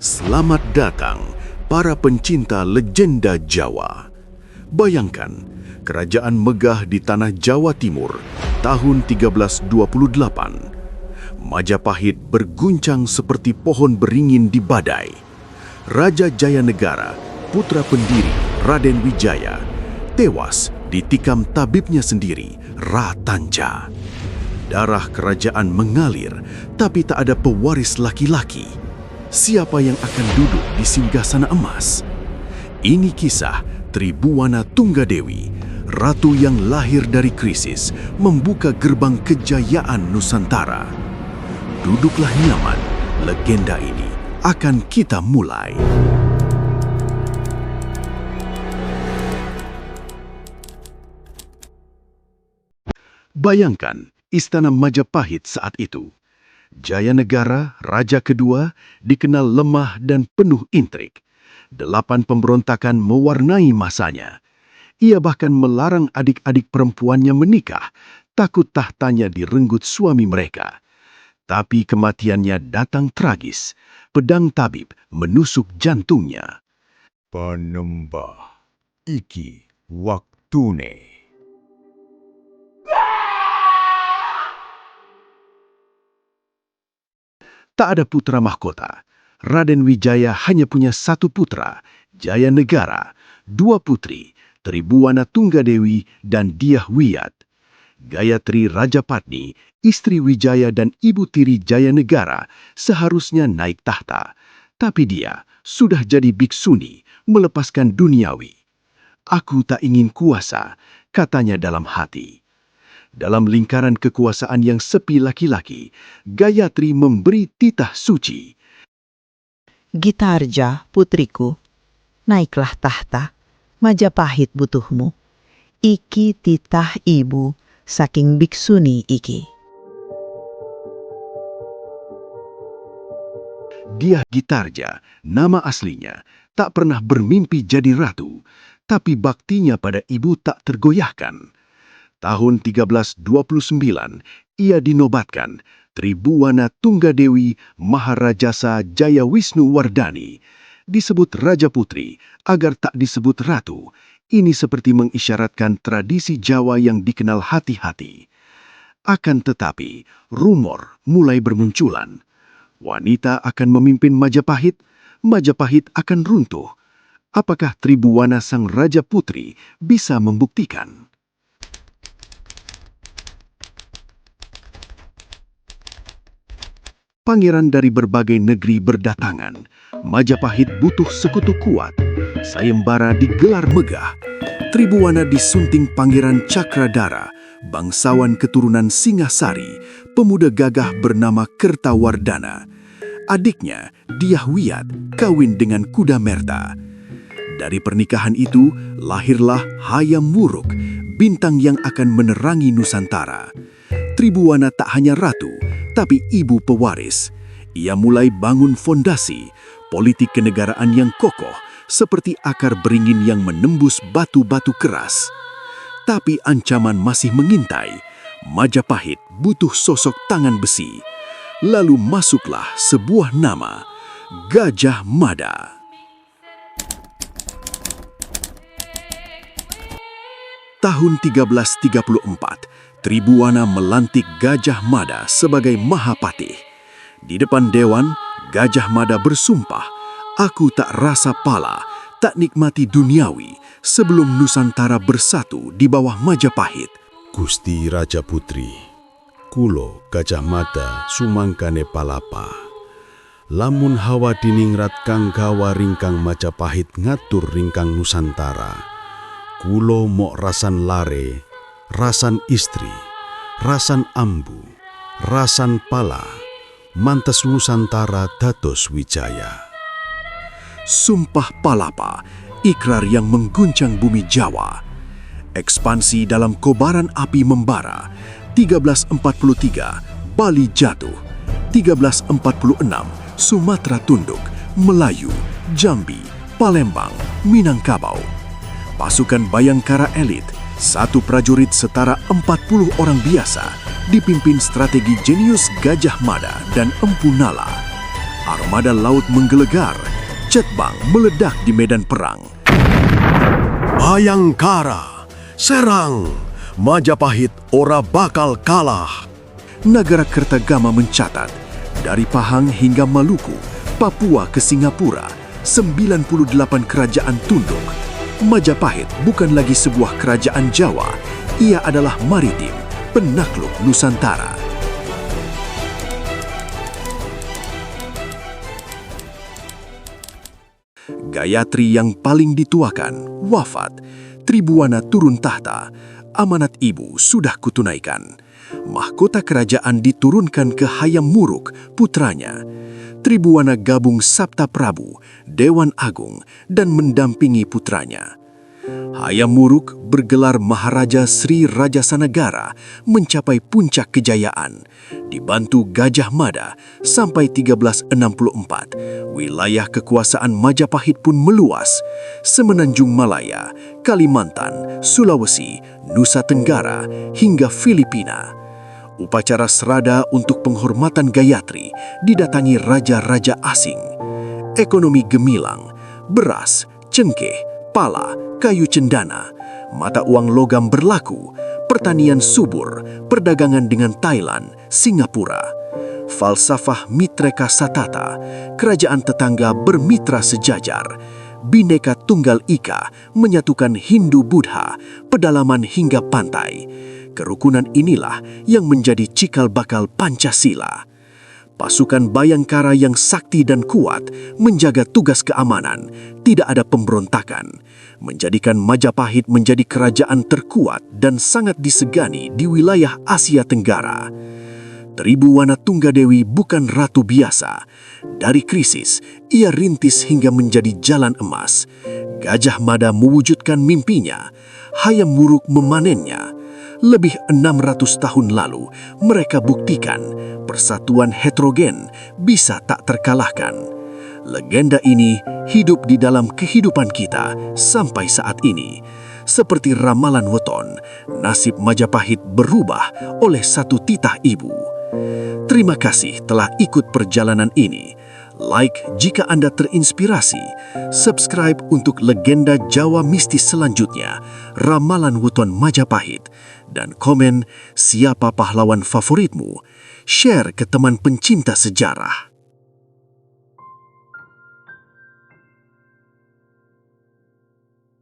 Selamat datang, para pencinta legenda Jawa. Bayangkan, kerajaan megah di tanah Jawa Timur tahun 1328. Majapahit berguncang seperti pohon beringin di badai. Raja Jayanegara, putra pendiri Raden Wijaya, tewas ditikam tabibnya sendiri, Ratanca. Darah kerajaan mengalir, tapi tak ada pewaris laki-laki. Siapa yang akan duduk di singgasana emas? Ini kisah Tribuwana Tunggadewi, ratu yang lahir dari krisis, membuka gerbang kejayaan Nusantara. Duduklah nyaman, legenda ini akan kita mulai. Bayangkan istana Majapahit saat itu. Jayanegara, raja kedua, dikenal lemah dan penuh intrik. 8 pemberontakan mewarnai masanya. Ia bahkan melarang adik-adik perempuannya menikah, takut tahtanya direnggut suami mereka. Tapi kematiannya datang tragis. Pedang tabib menusuk jantungnya. Panembah, iki waktune. Tak ada putra mahkota. Raden Wijaya hanya punya 1 putra, Jayanegara, 2 putri, Tribuwana Tunggadewi dan Dyah Wiyat. Gayatri Rajapatni, istri Wijaya dan ibu tiri Jayanegara, seharusnya naik tahta. Tapi dia sudah jadi biksuni, melepaskan duniawi. Aku tak ingin kuasa, katanya dalam hati. Dalam lingkaran kekuasaan yang sepi laki-laki, Gayatri memberi titah suci. Gitarja, putriku, naiklah tahta, Majapahit butuhmu. Iki titah ibu, saking biksuni iki. Dyah Gitarja, nama aslinya, tak pernah bermimpi jadi ratu, tapi baktinya pada ibu tak tergoyahkan. Tahun 1329, ia dinobatkan Tribuwana Tunggadewi Maharajasa Jayawisnuwardhani. Disebut Raja Putri agar tak disebut ratu. Ini seperti mengisyaratkan tradisi Jawa yang dikenal hati-hati. Akan tetapi, rumor mulai bermunculan. Wanita akan memimpin Majapahit, Majapahit akan runtuh. Apakah Tribuwana sang Raja Putri bisa membuktikan? Pangeran dari berbagai negeri berdatangan. Majapahit butuh sekutu kuat. Sayembara digelar megah. Tribuwana disunting Pangeran Cakradara, bangsawan keturunan Singasari, pemuda gagah bernama Kertawardhana. Adiknya, Dyah Wiyat, kawin dengan Kudamerta. Dari pernikahan itu, lahirlah Hayam Wuruk, bintang yang akan menerangi Nusantara. Tribuwana tak hanya ratu, tapi ibu pewaris. Ia mulai bangun fondasi, politik kenegaraan yang kokoh, seperti akar beringin yang menembus batu-batu keras. Tapi ancaman masih mengintai. Majapahit butuh sosok tangan besi. Lalu masuklah sebuah nama, Gajah Mada. Tahun 1334, Tribuwana melantik Gajah Mada sebagai Mahapatih. Di depan dewan, Gajah Mada bersumpah, "Aku tak rasa pala, tak nikmati duniawi sebelum Nusantara bersatu di bawah Majapahit." Gusti Raja Putri, kulo Gajah Mada sumangkane palapa. Lamun hawa diningrat kang gawa ringkang Majapahit ngatur ringkang Nusantara. Kulo mok rasan lare, rasan istri, rasan ambu, rasan pala, mantes Nusantara dados wijaya. Sumpah Palapa, ikrar yang mengguncang bumi Jawa. Ekspansi dalam kobaran api membara. 1343, Bali jatuh. 1346, Sumatera tunduk, Melayu, Jambi, Palembang, Minangkabau. Pasukan Bayangkara elit, 1 prajurit setara 40 orang biasa, dipimpin strategi jenius Gajah Mada dan Empu Nala. Armada laut menggelegar, Cetbang meledak di medan perang. Bayangkara, serang! Majapahit ora bakal kalah. Nagara Kertagama mencatat, dari Pahang hingga Maluku, Papua ke Singapura, 98 kerajaan tunduk. Majapahit bukan lagi sebuah kerajaan Jawa, ia adalah maritim, penakluk Nusantara. Gayatri yang paling dituakan, wafat. Tribuana turun tahta, amanat ibu sudah kutunaikan. Mahkota kerajaan diturunkan ke Hayam Wuruk, putranya. Tribuana gabung Sabta Prabu, Dewan Agung, dan mendampingi putranya. Hayam Wuruk bergelar Maharaja Sri Rajasanagara mencapai puncak kejayaan. Dibantu Gajah Mada sampai 1364, wilayah kekuasaan Majapahit pun meluas. Semenanjung Malaya, Kalimantan, Sulawesi, Nusa Tenggara, hingga Filipina. Upacara serada untuk penghormatan Gayatri didatangi raja-raja asing. Ekonomi gemilang, beras, cengkeh, pala, kayu cendana, mata uang logam berlaku, pertanian subur, perdagangan dengan Thailand, Singapura. Falsafah Mitreka Satata, kerajaan tetangga bermitra sejajar. Bhinneka Tunggal Ika menyatukan Hindu-Buddha, pedalaman hingga pantai. Kerukunan inilah yang menjadi cikal bakal Pancasila. Pasukan Bayangkara yang sakti dan kuat menjaga tugas keamanan, tidak ada pemberontakan, menjadikan Majapahit menjadi kerajaan terkuat dan sangat disegani di wilayah Asia Tenggara. Tribuana Tunggadewi bukan ratu biasa. Dari krisis, ia rintis hingga menjadi jalan emas. Gajah Mada mewujudkan mimpinya, Hayam Wuruk memanennya. Lebih 600 tahun lalu, mereka buktikan persatuan heterogen bisa tak terkalahkan. Legenda ini hidup di dalam kehidupan kita sampai saat ini. Seperti ramalan weton, nasib Majapahit berubah oleh satu titah ibu. Terima kasih telah ikut perjalanan ini. Like jika Anda terinspirasi, subscribe untuk legenda Jawa mistis selanjutnya, Ramalan Weton Majapahit, dan komen siapa pahlawan favoritmu. Share ke teman pencinta sejarah.